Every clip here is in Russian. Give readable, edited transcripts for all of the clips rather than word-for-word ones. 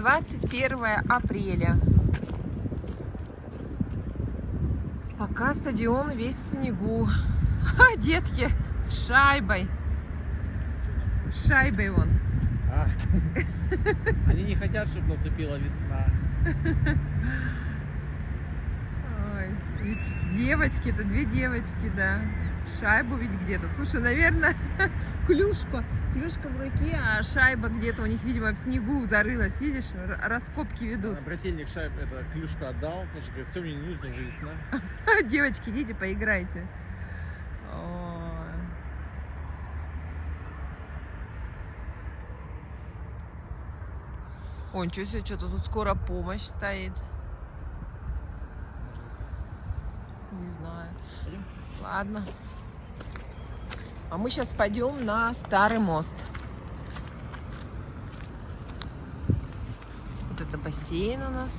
21 апреля. Пока стадион весь в снегу. А, детки с шайбой. С шайбой вон. Они не хотят, чтобы наступила весна. Ой, ведь девочки-то, две девочки, да. Шайбу ведь где-то. Слушай, наверное, клюшка в руке, а шайба где-то у них, видимо, в снегу зарылась. Видишь, раскопки ведут. Брательник шайб, это клюшку отдал, потому что говорит, все, мне не нужно, уже весна. Девочки, идите, поиграйте. Ой. Ой, ничего себе, что-то тут скоро помощь стоит. Не знаю. Пойдем? Ладно. А мы сейчас пойдем на Старый мост. Вот это бассейн у нас.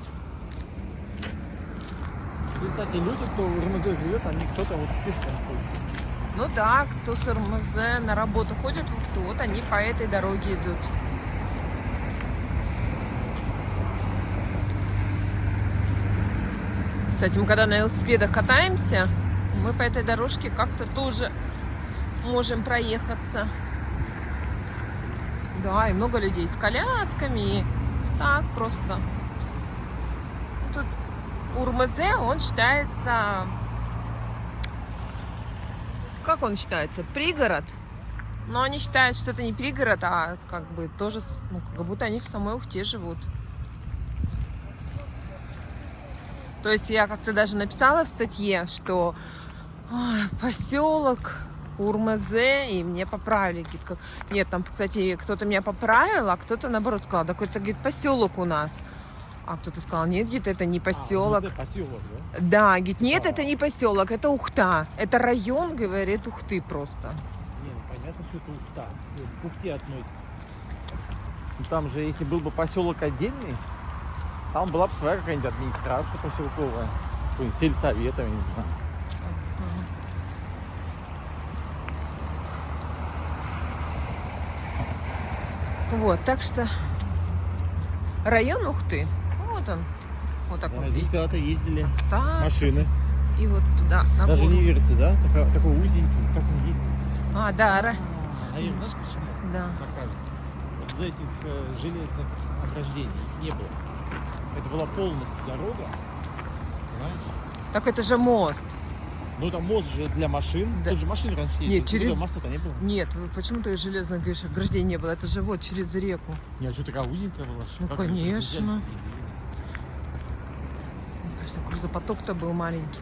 И, кстати, люди, кто в РМЗ живет, они кто-то вот пешком ходит. Ну да, кто с РМЗ на работу ходит в Ухту, вот они по этой дороге идут. Кстати, мы когда на велосипедах катаемся, мы по этой дорожке как-то тоже можем проехаться. Да, и много людей с колясками. Так просто. Тут УРМЗ, он считается... Как он считается? Пригород. Но они считают, что это не пригород, а как бы тоже, ну, как будто они в самой Ухте живут. То есть я как-то даже написала в статье, что поселок УРМЗ, и мне поправили. Нет, там, кстати, кто-то меня поправил, а кто-то наоборот сказал, так это, говорит, поселок у нас. А кто-то сказал, нет, говорит, это не поселок. Поселок, да? Да, говорит, нет, это не поселок, это Ухта. Это район, говорит, Ухты просто. Не, ну понятно, что это Ухта. К Ухте относится. Ну, там же, если был бы поселок отдельный, там была бы своя какая-нибудь администрация поселковая. Какой-нибудь сельсовет, я не знаю. Вот, так что район Ухты. Вот он. Вот так Да, вот. здесь когда-то ездили Так, машины. и вот туда, на Даже гору. не верится, да? Такой узенький, как он ездит. А, да, Наверное, знаешь почему? да. Так кажется. Вот из этих железных ограждений их не было. Это была полностью дорога, знаешь? Так это же мост. Ну там мост же для машин. Да. Тут же машины раньше ездили. Нет, через- Моста-то не было. Нет, почему ты железно говоришь, ограждения не было? Это же вот через реку. Нет, что такая узенькая была? Ну, Как конечно. они разъезжались-то, не Мне кажется, грузопоток-то был маленький.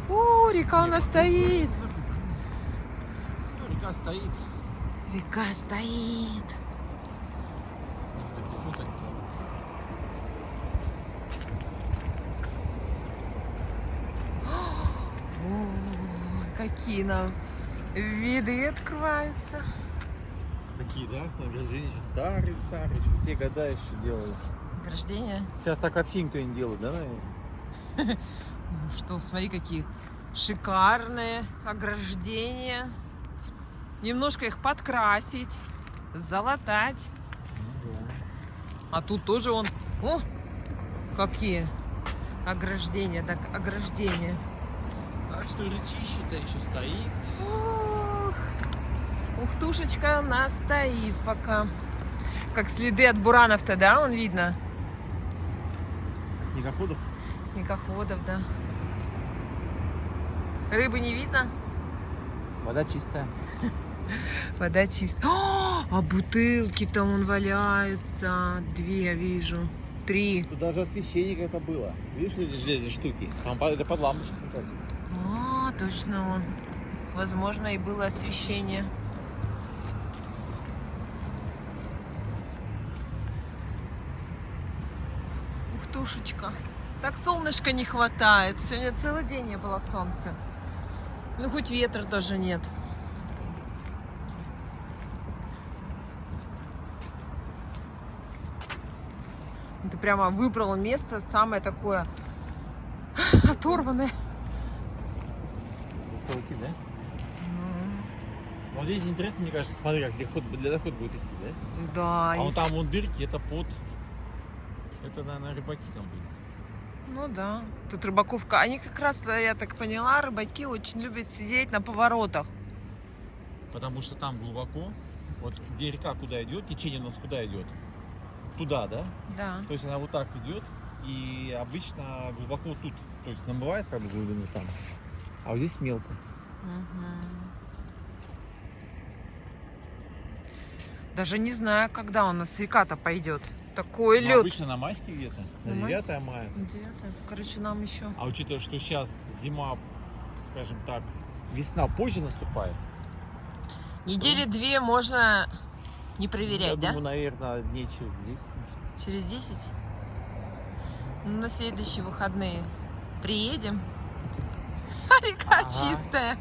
О, река у нас стоит. знаю. Ну, река стоит. Река стоит. Ну, так смотрится. О, какие нам виды открываются. Такие, да, снабжения еще старые, еще в те года еще делали. Ограждения. Сейчас так вообще никто не делает, да, наверное? Ну что, смотри, какие шикарные ограждения. Немножко их подкрасить, залатать. Ну, да. А тут тоже он... О, какие ограждения, так, ограждения. Так что речище-то еще стоит. Ох, Ухтушечка у нас стоит пока. Как следы от буранов-то, да, он видно? Снегоходов? Снегоходов, да. Рыбы не видно? Вода чистая. Вода чистая. А бутылки там вон валяются. Две я вижу. 3. Тут даже освещение как-то было. Видишь эти железные штуки? Там это под лампочкой. А, точно он. Возможно, и было освещение. Ухтушечка. Так солнышка не хватает. Сегодня целый день не было солнца. Ну, хоть ветра даже нет. Ты прямо выбрала место самое такое оторванное. Высокий, да? Вот здесь интересно, мне кажется, смотри, как для дохода будет идти, да? Да, А вон если- там вон дырки, это под... Это, наверное, рыбаки там были. Ну да. Тут рыбаковка. Они как раз, я так поняла, рыбаки очень любят сидеть на поворотах. Потому что там глубоко. Вот где река куда идет, течение у нас куда идет? Туда, да? Да. То есть она вот так идет, и обычно глубоко тут. То есть намывает как бы глубину там. А вот здесь мелко. Мгм. Даже не знаю, когда у нас река-то пойдет. Такой Ну, лед. обычно на майске где-то. На На 9 майске? мая. Короче, нам еще. А учитывая, что сейчас зима, скажем так, весна позже наступает. Недели две можно не проверять, Я да? думаю, наверное, дней через 10. Через 10? Ну, на следующие выходные приедем. А река Ага. чистая.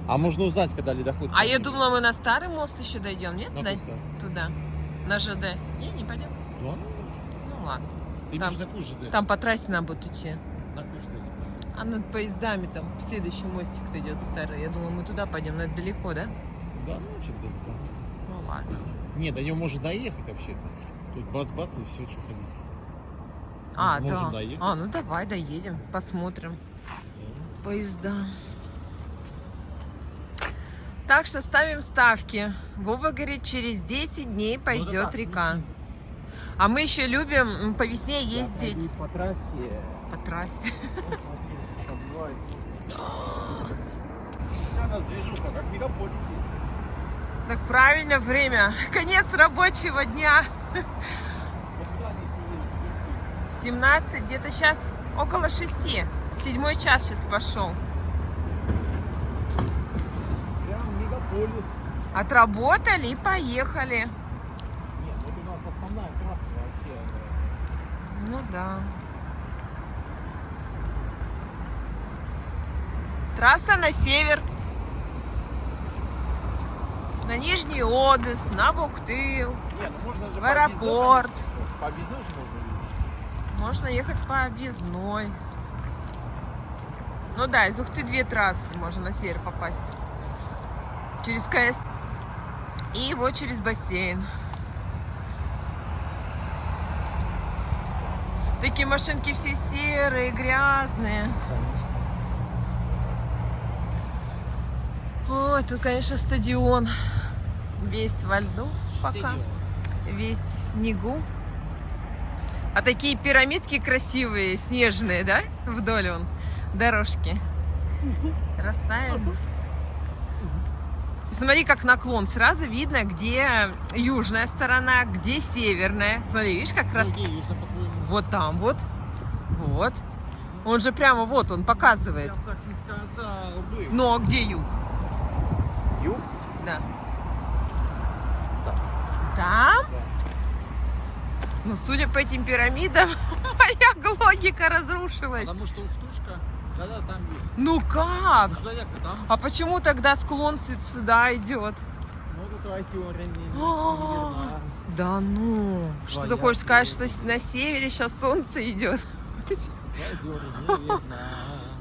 А можно узнать, когда ледоход. А я думала, мы на старый мост еще дойдем, нет? На Туда. На ЖД. Не пойдем. Да? Ну ладно. Ты Там- имеешь на КУЖД? Там по трассе нам будет идти. На КУЖД. А над поездами там следующий мостик-то идет старый. Я думала, мы туда пойдем, но это далеко, да? Да, ну вообще далеко. Ну ладно. Не, до него можно доехать вообще-то. Тут бац-бац и все, что ходить. А, Можем да. доехать. А, ну давай доедем, посмотрим. Поезда. Так что ставим ставки. Вова говорит, через 10 дней пойдет так, река. ну, А мы еще любим по весне я ездить пойду по трассе. по трассе. Посмотри, что там бывает. У нас движуха, как в мегаполисе. Так правильно, время. Конец рабочего дня. Вот куда они все едут? 17, где-то сейчас около 6. 7 час сейчас пошел. Прям мегаполис. Отработали и поехали. Нет, вот у нас основная трасса вообще. Ну да. Трасса на север. На Нижний Одесс, на Буктыл. Нет, ну можно же В аэропорт. По объездной же можно ездить. Можно ехать по объездной. Ну да, из Ухты 2 трассы можно на север попасть. Через КС и вот через бассейн. Такие машинки все серые, грязные. Ой, тут, конечно, стадион. Весь во льду пока. Весь в снегу. А такие пирамидки красивые, снежные, да? Вдоль вон дорожки. Растаяли. Смотри, как наклон. Сразу видно, где южная сторона, где северная. Смотри, видишь, как раз Где южно, по-твоему? вот там, вот. Вот. Он же прямо вот, он показывает. Я бы так не сказал бы. Ну, а где юг? Юг? Да. Да. Там? Да. Ну, судя по этим пирамидам, моя логика разрушилась. Потому что Ухтушка, да, там есть. Ну как? Ну что, як-то там? А почему тогда склон сюда идет? Ну, это твоя теория не А. верна. Да ну. Что Твоя ты хочешь сказать, что теория. на севере сейчас солнце идет? Твоя теория не верна.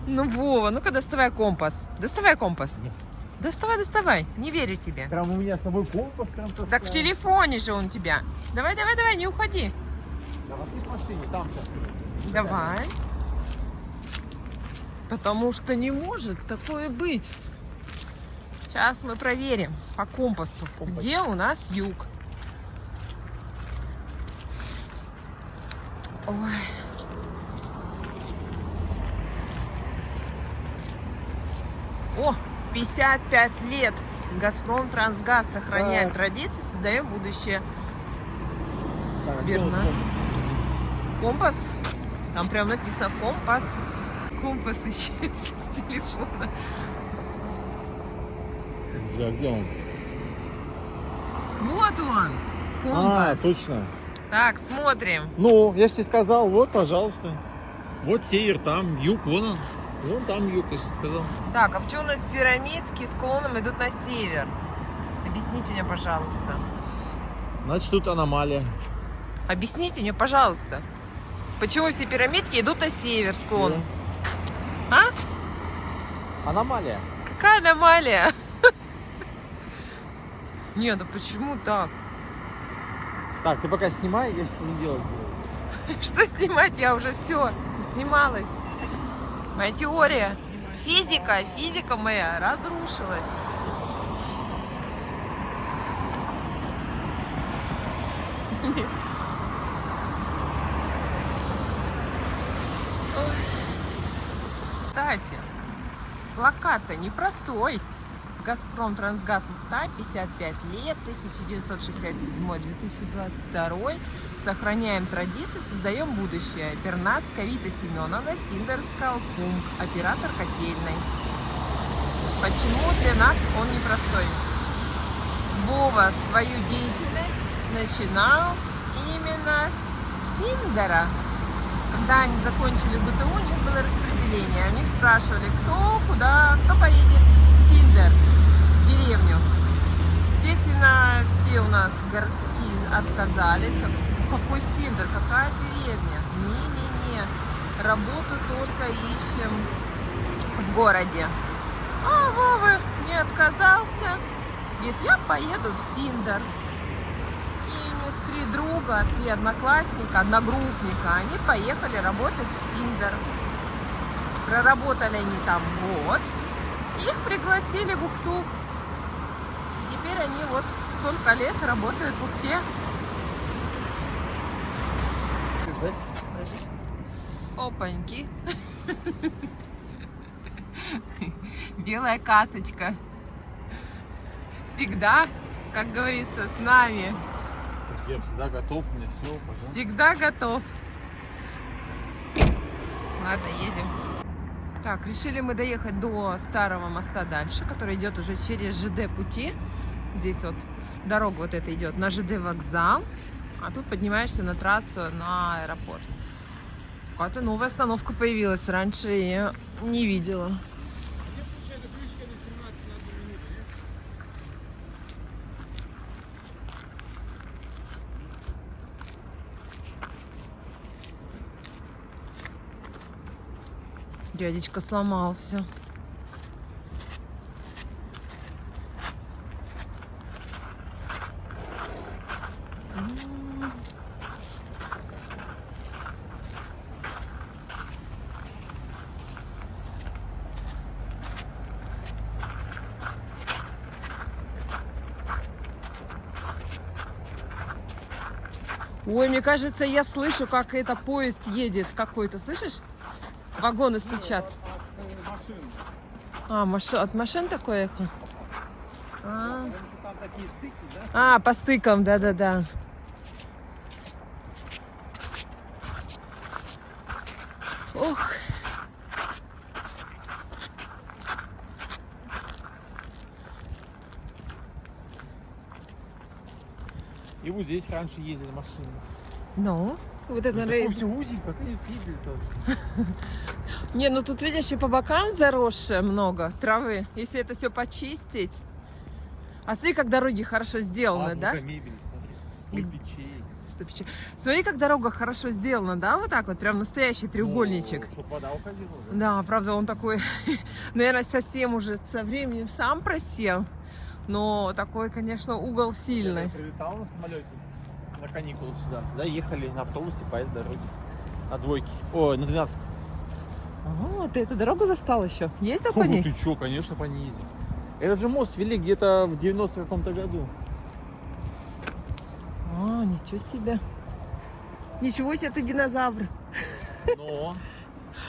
Ну, Вова, ну-ка доставай компас. Доставай компас. Нет. Доставай. Не верю тебе. Прям у меня с собой компас прям таскаю. Так в телефоне же он у тебя. Давай, не уходи. Да, в этой машине, там сейчас. Давай. Потому что не может такое быть. Сейчас мы проверим по компасу, Компас. где у нас юг. Ой. О, 55 лет. Газпром Трансгаз сохраняет Так. традиции, создаем будущее. Так, Верно. где он, Компас. Там прям написано компас. Компас исчез с телефона. Где он? Вот он. А, Компас. точно. Так, смотрим. Ну, я же тебе сказал, вот, пожалуйста. Вот север, там юг, вон он. Вон там юг, я же сказал. Так, а почему у нас пирамидки склоном идут на север? Объясните мне, пожалуйста. Значит, тут аномалия. Объясните мне, пожалуйста. Почему все пирамидки идут на север склоном? А? Аномалия. Какая аномалия? Не, да почему так? Так, ты пока снимай, я сейчас не делаю. Что снимать? Я уже все снималась. Моя теория. Физика моя разрушилась. Кстати, плакат-то непростой. Газпром Трансгаз Ухта, 55 лет, 1967-2022. Сохраняем традиции, создаем будущее. Пернатская, Вита Семеновна, Синдер Скалпунг, оператор котельной. Почему для нас он непростой? Вова свою деятельность начинал именно с Синдера. Когда они закончили ГТУ, у них было распределение. Они спрашивали, кто куда, кто поедет в Синдер, в деревню. Естественно, все у нас городские отказались. Какой Синдер, какая деревня? Не-не-не, работу только ищем в городе. А Вова не отказался. Говорит, я поеду в Синдер. И у них 3 друга, 3 одноклассника, одногруппника. Они поехали работать в Синдер. Проработали они там год. Их пригласили в Ухту. И теперь они вот столько лет работают в Ухте. Опаньки. Белая касочка. Всегда, как говорится, с нами. Я всегда готов, мне все, пожалуйста. Всегда готов. Ладно, едем. Так, решили мы доехать до старого моста дальше, который идет уже через ЖД пути. Здесь вот дорога вот эта идет на ЖД вокзал, а тут поднимаешься на трассу на аэропорт. Какая-то новая остановка появилась, раньше я не видела. Дядечка сломался. Ой, мне кажется, я слышу, как это поезд едет какой-то. Слышишь? Вагоны стучат. А, от машин такое эхо? Там такие стыки, да? А, по стыкам, да-да-да. Ох. И вот здесь раньше ездили машины. Ну, вот это, Такое все узенько, как они ездили тоже. Не, ну тут, видишь, и по бокам заросшее много травы. Если это все почистить. А смотри, как дороги хорошо сделаны, да? Мебель, смотри. Печей. Смотри, как дорога хорошо сделана, да? Вот так вот, прям настоящий треугольничек. Ну, чтоб вода уходила, да? Да, правда, он такой, наверное, совсем уже со временем сам просел. Но такой, конечно, угол сильный. Я прилетал на самолете на каникулы сюда. Сюда ехали на автобусе по этой дороге. На двойке. Ой, на 12. О, ты эту дорогу застал еще? Есть Фу, по ней? ты чё, конечно, по ней ездил. Этот же мост вели где-то в 90 каком-то году. А, ничего себе. Ничего себе, ты динозавр. Но.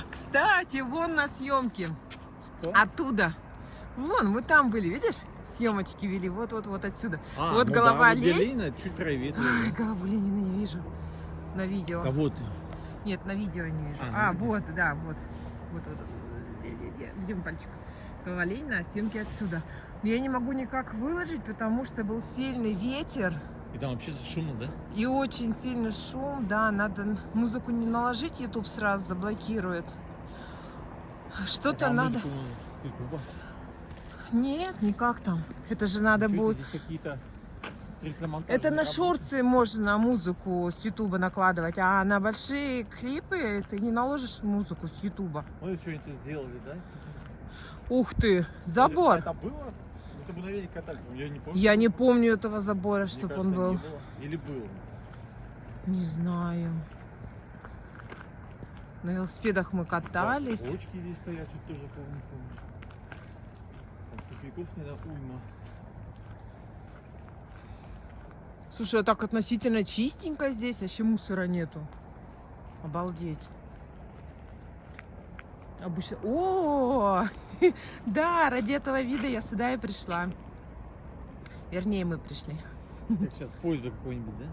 Кстати, вон на съемке. Что? Оттуда. Вон, мы там были, видишь? Съемочки вели, вот-вот-вот отсюда. А, вот ну голова да, олень. Ленина чуть правее. Ай, голову Ленина не вижу. На видео. А вот. Нет, на видео не вижу. А, на вот, да, вот. Вот. Где мой пальчик? Голова Ленина, а съемки отсюда. Но я не могу никак выложить, потому что был сильный ветер. И там вообще шумно, да? И очень сильный шум, да, надо музыку не наложить, YouTube сразу заблокирует. Что-то А надо. музыку с Ютуба? Нет, никак там. Это же надо Что будет. здесь какие-то рекламонтажи Это на работают? шорты можно музыку с Ютуба накладывать, а на большие клипы ты не наложишь музыку с Ютуба. Ну и что-нибудь сделали, да? Ух ты, забор. Это было? Если бы на велике катались, я не помню. Я не помню этого забора, Мне чтобы кажется, он был. не было. Или был. Не знаю. На велосипедах мы катались. Так, бочки здесь стоят, что тоже помню. Там тупиков не уйма. Слушай, а так относительно чистенько здесь, вообще мусора нету. Обалдеть. Обычно... О, да, ради этого вида я сюда и пришла. Вернее, мы пришли. Как сейчас поезд какой-нибудь, да?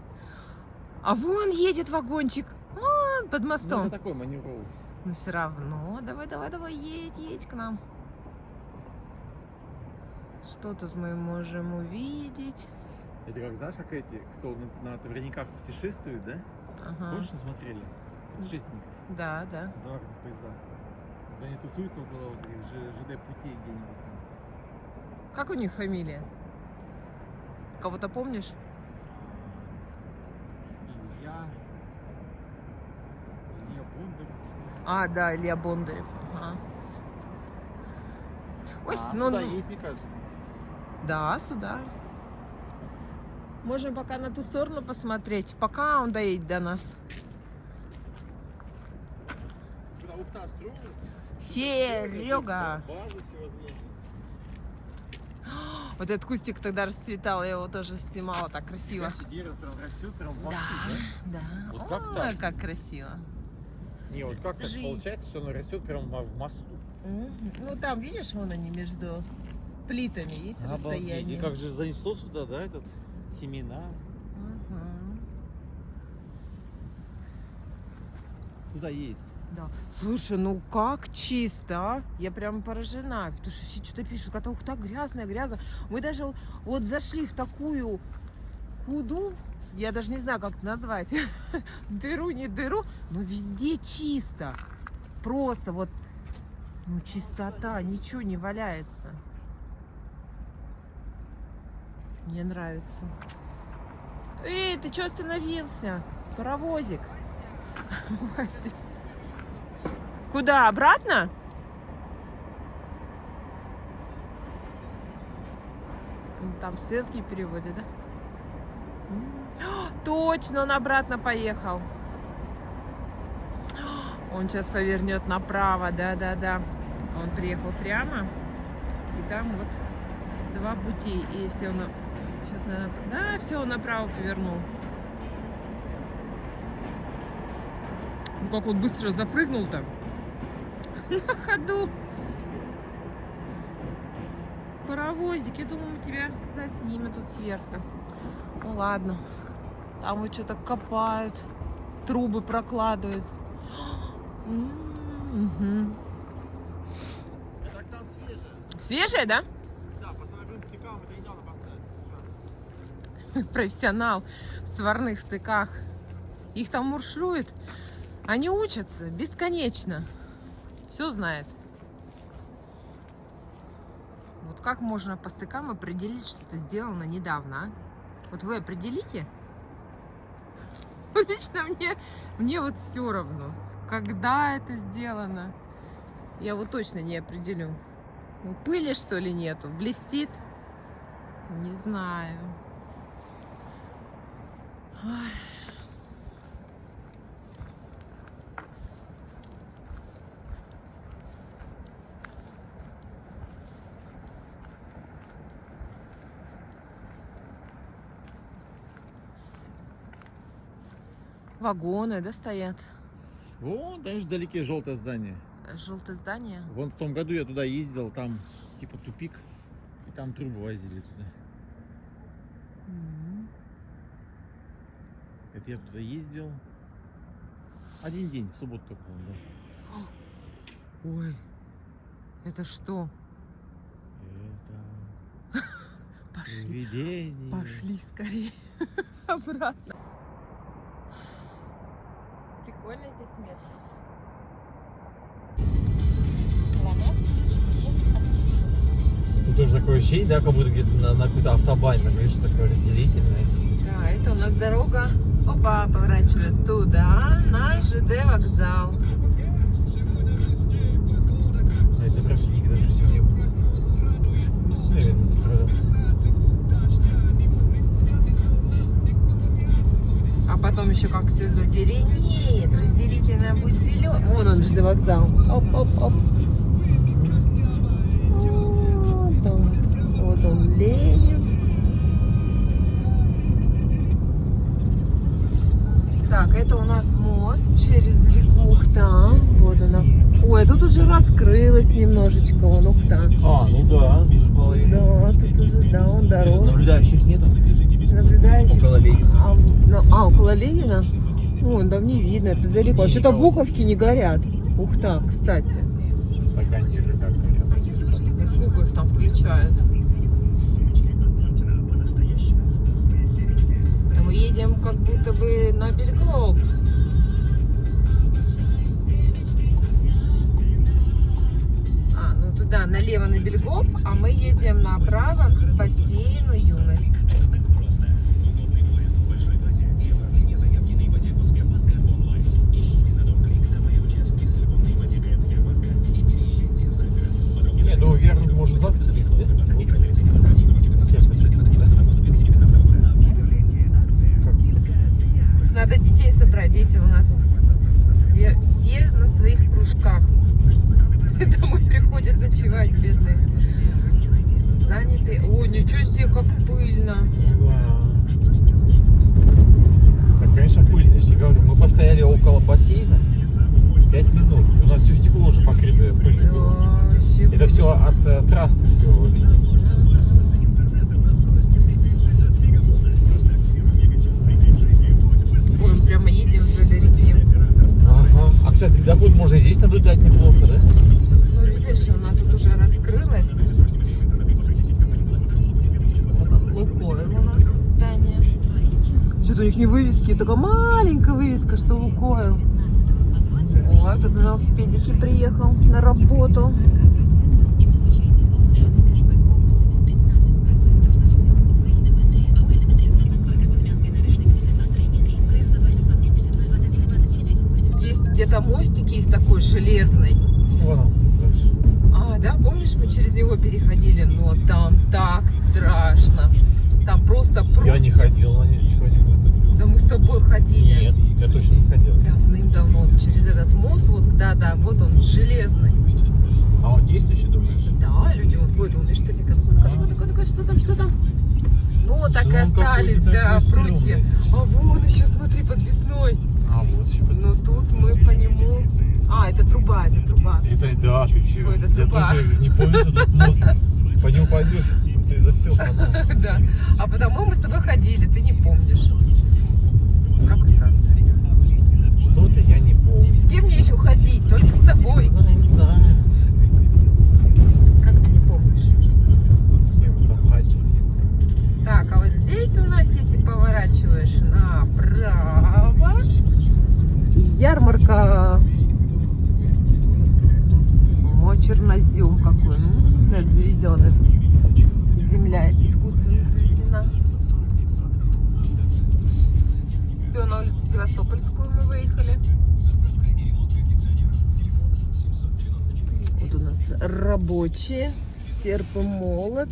А вон едет вагончик. Вон, под Ну, мостом. это такой маневровый. Но все равно. Давай, едь к нам. Что тут мы можем увидеть? Это как, знаешь, как эти, кто на товарниках путешествует, да? Ага. Точно смотрели? Путешественников. Да, да. Товарных поезда. Вот они тусуются около вот этих ЖД путей где-нибудь там. Как у них фамилия? Кого-то помнишь? Илья Бондарев, что ли? А, да, Илья Бондарев. Ага. Ой, ну, сюда едет, мне кажется. да, сюда. Можем пока на ту сторону посмотреть, пока он доедет до нас. Куда Ухта строилась? Серега! Базы всевозможные. Вот этот кустик тогда расцветал, я его тоже снимала так красиво. Если дерево прям растет, прям в Да, мосту, да? да. Вот как Ой, так? как красиво. Не, вот как так Жизнь. получается, что оно растет прям в мосту? Ну там, видишь, вон они между плитами, есть Обалдеть. расстояние. И как же занесло сюда, да, этот семена? Мгм. Куда едет? Да. Слушай, ну как чисто, а? Я прям поражена. Потому что все что-то пишут, это Ухта грязная, грязная. Мы даже вот зашли в такую худу, я даже не знаю, как это назвать. Дыру, не дыру, но везде чисто. Просто вот, ну чистота, ничего не валяется. Мне нравится. Эй, ты что остановился? Паровозик. Вася. Куда? Обратно? Там светские переводы, да? Точно, он обратно поехал. Он сейчас повернет направо, да. Он приехал прямо. И там вот два пути. И если он... Сейчас, наверное... Да, все, он направо повернул. Ну как он быстро запрыгнул-то. На ходу. Паровозик, я думаю, мы тебя заснимем тут сверху. Ну ладно. Там вот что-то копают, трубы прокладывают. Угу. Это там свежее. Свежее, да? Да, по сварным стекам это недавно поставили. Профессионал в сварных стыках. Их там муршируют. Они учатся бесконечно. Все знает. Вот как можно по стыкам определить, что это сделано недавно, а? Вот вы определите? Лично мне вот все равно, когда это сделано. Я вот точно не определю. Ну, пыли, что ли, нету? Блестит? Не знаю. Ой. Вагоны, да, стоят? Вон, там же вдалеке желтое здание. Желтое здание. Вон в том году я туда ездил, там типа тупик, и там трубы возили туда. Это я туда ездил. Один день, в субботу только, да. Ой, это что? Это Пошли, привидение. пошли скорее обратно. Прикольно здесь место. Тут тоже такое ощущение, да, как будто где-то на какой-то автобане, там, видишь, такое разделительное. Да, это у нас дорога, опа, поворачивает туда, на ЖД вокзал. Это прям никогда в жизни не было. наверное, собирался. А потом еще как все зазеленеет, разделительная будет зеленая. Вон он, ЖД вокзал. Оп-оп-оп. Вот он, Ленин. Так, это у нас мост через реку Ухта. Вот она. Ой, тут уже раскрылась немножечко, вон Ухта. А, ну да, вижу половину. Да, тут уже, да, он дорога. Наблюдающих нету? Наблюдающих. Около Ленина. Около Ленина? Вон, там не видно, это далеко. А что-то буковки не горят. Ухта, кстати. Пока ниже как-то. Насколько их там включают? Да мы едем как будто бы на Бельгов. Ну туда, налево на Бельгов, а мы едем направо к бассейну Юность. Я думаю, верно, может 20 лет, да? Честно, Надо детей собрать, дети у нас все на своих кружках. Домой приходят ночевать, бедные. Занятые. Ой, ничего себе, как пыльно. Так, конечно, пыльно, я тебе говорю. Мы постояли около бассейна 5 минут. У нас все стекло уже покрыто пылью. Да, вообще Это все от трассы все. Ой, мы прямо едем вдоль реки. Ага. А, кстати, доход можно и здесь наблюдать неплохо, да? Ну, видишь, она тут уже раскрылась. Вот он, Лукойл у нас тут здание. Что-то у них не вывески, такая маленькая вывеска, что Лукойл. Ой, тут на велосипедике приехал на работу. Есть где-то мостик есть такой железный. Вон он. Дальше. А, да, помнишь, мы через него переходили, но там так страшно. Там просто Я не ходил на ничего не было. Да мы с тобой ходили. Нет, я точно не ходил. Давным-давно через этот мост, вот, да, вот он, железный. А он действующий, думаешь? Да, люди вот ходят, вот видишь, что ну-ка, что там? Ну, вот так и Он остались, какой-то да, такой прутья. стрёмный. А вон еще, смотри, подвесной. А, вот еще. Но тут мы по нему... А, это труба. Это, да, ты чего? Ой, это Я труба. тоже не помню, что тут мост. По нему пойдешь, ты за все хана. Да. А потому мы с тобой ходили, ты не помнишь. Как это? Что-то я не помню. С кем мне еще ходить? Только с тобой. Ну, я не знаю. Как ты не помнишь? С кем мы там ходили. Так, а вот здесь у нас, если поворачиваешь направо, ярмарка. О, чернозем какой. Это завезенный. Земля искусственно завезена. Все, на улицу Севастопольскую мы выехали. Вот у нас рабочие, серп и молот.